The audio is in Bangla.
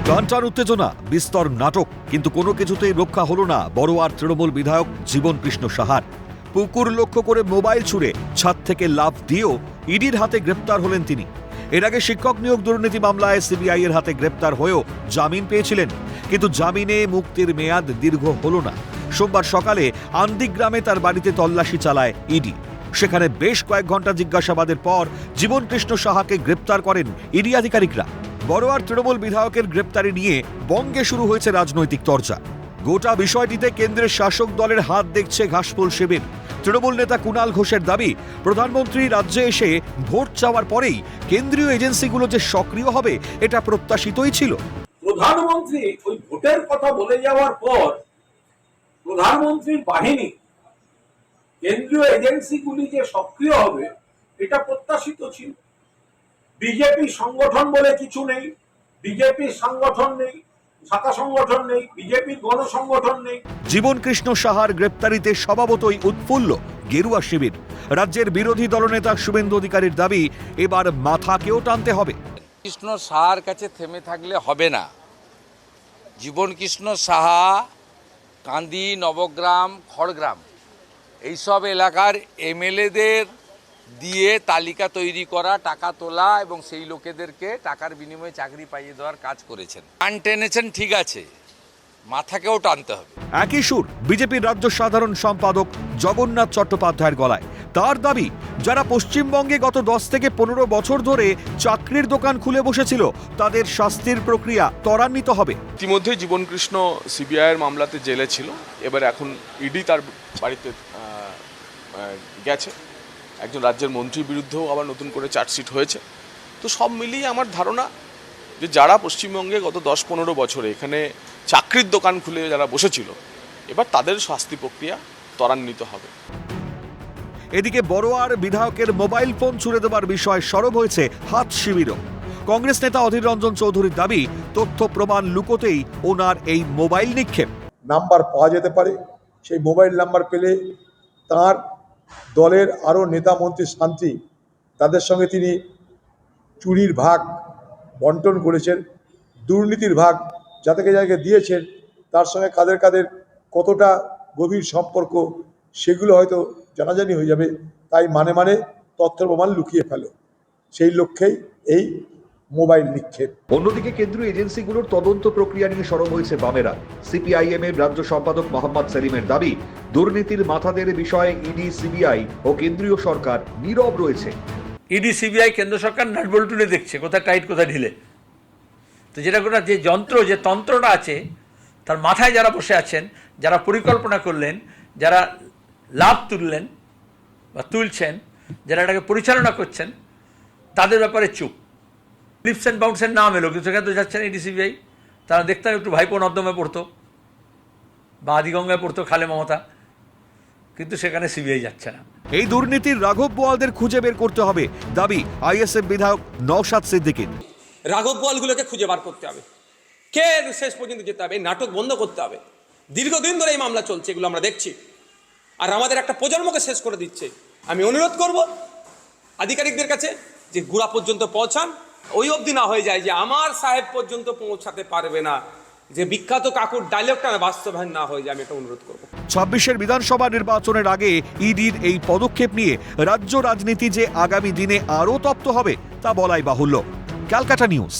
টানটান উত্তেজনা, বিস্তর নাটক, কিন্তু কোনো কিছুতেই রক্ষা হলো না বড়োয়ার তৃণমূল বিধায়ক জীবন কৃষ্ণ সাহার। পুকুর লক্ষ্য করে মোবাইল ছুড়ে ছাদ থেকে লাফ দিয়েও ইডির হাতে গ্রেপ্তার হলেন তিনি। এর আগে শিক্ষক নিয়োগ দুর্নীতি মামলায় সিবিআই এর হাতে গ্রেপ্তার হয়েও জামিন পেয়েছিলেন, কিন্তু জামিনে মুক্তির মেয়াদ দীর্ঘ হলো না। সোমবার সকালে আন্দিগ্রামে তার বাড়িতে তল্লাশি চালায় ইডি। সেখানে বেশ কয়েক ঘন্টা জিজ্ঞাসাবাদের পর জীবন কৃষ্ণ সাহাকে গ্রেপ্তার করেন ইডি আধিকারিকরা। বড়োয়ার তৃণমূল বিধায়কের গ্রেপ্তারি নিয়ে বঙ্গে শুরু হয়েছে রাজনৈতিক চর্চা। গোটা বিষয়টিতে কেন্দ্রের শাসক দলের হাত দেখছে ঘাসফুল শিবির। তৃণমূল নেতা কুণাল ঘোষের দাবি, প্রধানমন্ত্রী রাজ্যে এসে ভোট চাওয়ার পরেই কেন্দ্রীয় এজেন্সিগুলো যে সক্রিয় হবে এটা প্রত্যাশিতই ছিল। প্রধানমন্ত্রী ওই ভোটের কথা বলে যাওয়ার পর প্রধানমন্ত্রীর বাহিনী, কেন্দ্রীয় এজেন্সিগুলি যে সক্রিয় হবে এটা প্রত্যাশিত ছিল। বিজেপি সংগঠন বলে কিছু নেই, বিজেপির সংগঠন নেই, শাখা সংগঠন নেই, বিজেপির গণসংগঠন নেই। জীবন কৃষ্ণ সাহার গ্রেপ্তারিতে স্বভাবতই উৎফুল্ল গেরুয়া শিবির। রাজ্যের বিরোধী দলনেতা শুভেন্দু অধিকারীর দাবি, এবার মাথাকেও টানতে হবে। কৃষ্ণ সাহার কাছে থেমে থাকলে হবে না। জীবন কৃষ্ণ সাহা কান্দি, নবগ্রাম, খড়গ্রাম এইসব এলাকার এমএলএদের দিয়ে তালিকা তৈরি করা, টাকা তোলা এবং সেই লোকেদেরকে টাকার বিনিময়ে চাকরি পাইয়ে দেওয়ার কাজ করেছেন। টান টেনেছেন ঠিক আছে, মাথাকেও টানতে হবে। একই সুর বিজেপির রাজ্য সাধারণ সম্পাদক জগন্নাথ চট্টোপাধ্যায়ের গলায়। তার দাবি, যারা পশ্চিমবঙ্গে গত 10 থেকে 15 বছর ধরে চাকরির দোকান খুলে বসেছিল তাদের শাস্তির প্রক্রিয়া ত্বরান্বিত হবে। ইতিমধ্যে জীবন কৃষ্ণ সিবিআইয়ের মামলাতে জেলে ছিল, এবার এখন ইডি তার বাড়িতে গেছে। একজন রাজ্যের মন্ত্রীর বিরুদ্ধেও আবার নতুন করে চার্জশিট হয়েছে। তো সব মিলিয়ে আমার ধারণা যে যারা পশ্চিমবঙ্গে গত 10-15 বছরে এখানে চাকরির দোকান খুলে যারা বসেছিল, এবার তাদের শাস্তি প্রক্রিয়া ত্বরান্বিত হবে। এদিকে বড়োয়ার বিধায়কের মোবাইল ফোন ছুড়ে দেওয়ার বিষয় সরব হয়েছে হাত শিবিরও। কংগ্রেস নেতা অধীর রঞ্জন চৌধুরীর দাবি, তথ্য প্রমাণ লুকোতেই ওনার এই মোবাইল নিক্ষেপ। নাম্বার পাওয়া যেতে পারে, সেই মোবাইল নাম্বার পেলে তার দলের আরও নেতা মন্ত্রী শান্তি, তাদের সঙ্গে তিনি চুরির ভাগ বন্টন করেছেন, দুর্নীতির ভাগ যাদেরকে যাদেরকে দিয়েছেন তার সঙ্গে কাদের কাদের কতটা গভীর সম্পর্ক সেগুলো হয়তো জানাজানি হয়ে যাবে। তাই মানে তথ্য প্রমাণ লুকিয়ে ফেলো, সেই লক্ষ্যেই এই মোবাইল নিক্ষেপ। অন্যদিকে কেন্দ্রীয় এজেন্সিগুলোর তদন্ত প্রক্রিয়া নিয়ে সরব হয়েছে বামেরা। সিপিআইএম এর রাজ্য সম্পাদক মোহাম্মদ সেলিমের দাবি, দুর্নীতির মাথাদের বিষয়ে ইডি, সিবিআই ও কেন্দ্রীয় সরকার নীরব রয়েছে। ইডি, সিবিআই, কেন্দ্র সরকার নাটবল্টুনে দেখছে কোথায় টাইট কোথায় ঢিলে। তো যেটা কোটা যে যন্ত্র, যে তন্ত্রটা আছে তার মাথায় যারা বসে আছেন, যারা পরিকল্পনা করলেন, যারা লাভ তুললেন বা তুলছেন, যারা এটাকে পরিচালনা করছেন, তাদের ব্যাপারে চুপ। লিপস অ্যান্ড বাউন্সের নাম এলো, কিন্তু সেখানে তো যাচ্ছেন ইডি, সিবিআই। তারা দেখতাম একটু ভাইপো নর্দমে পড়তো বা আদিগঙ্গায় পড়তো খালে মমতা, কিন্তু সেখানে সিবিআই যাচ্ছে না। এই দুর্নীতির রাঘব বোয়ালদের খুঁজে বের করতে হবে দাবি আইএসএফ বিধায়ক নওশাদ সিদ্দিকীর। রাঘব বোয়ালগুলোকে খুঁজে বার করতে হবে, কে শেষ পর্যন্ত যেতে হবে, নাটক বন্ধ করতে হবে। দীর্ঘদিন ধরে এই মামলা চলছে, এগুলো আমরা দেখছি, আর আমাদের একটা প্রজন্মকে শেষ করে দিচ্ছে। আমি অনুরোধ করব আধিকারিকদের কাছে যে গুড়া পর্যন্ত পৌঁছান, ওই অবধি না হয়ে যায় যে আমার সাহেব পর্যন্ত পৌঁছাতে পারবে না, যে বিখ্যাত কাকুর ডায়লগটা বাস্তবায়ন না হয়ে যায়। আমি এটা অনুরোধ করব। 26-এর বিধানসভা নির্বাচনের আগে ইডির এই পদক্ষেপ নিয়ে রাজ্য রাজনীতি যে আগামী দিনে আরও তপ্ত হবে তা বলাই বাহুল্য। ক্যালকাটা নিউজ।